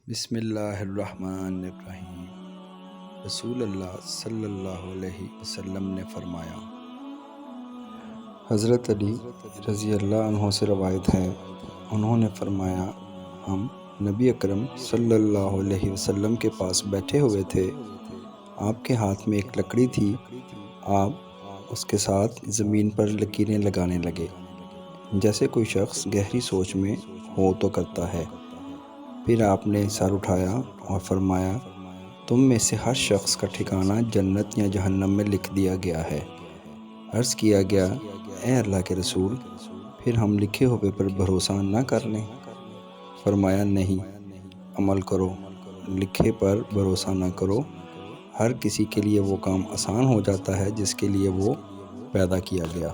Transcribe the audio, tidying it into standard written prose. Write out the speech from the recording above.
بسم اللہ الرحمن الرحیم۔ رسول اللہ صلی اللہ علیہ وسلم نے فرمایا، حضرت علی رضی اللہ عنہ سے روایت ہے، انہوں نے فرمایا، ہم نبی اکرم صلی اللہ علیہ وسلم کے پاس بیٹھے ہوئے تھے، آپ کے ہاتھ میں ایک لکڑی تھی، آپ اس کے ساتھ زمین پر لکیریں لگانے لگے، جیسے کوئی شخص گہری سوچ میں ہو تو کرتا ہے۔ پھر آپ نے سر اٹھایا اور فرمایا، تم میں سے ہر شخص کا ٹھکانہ جنت یا جہنم میں لکھ دیا گیا ہے۔ عرض کیا گیا، اے اللہ کے رسول، پھر ہم لکھے ہوئے پر بھروسہ نہ کر لیں؟ فرمایا، نہیں، عمل کرو، لکھے پر بھروسہ نہ کرو۔ ہر کسی کے لیے وہ کام آسان ہو جاتا ہے جس کے لیے وہ پیدا کیا گیا۔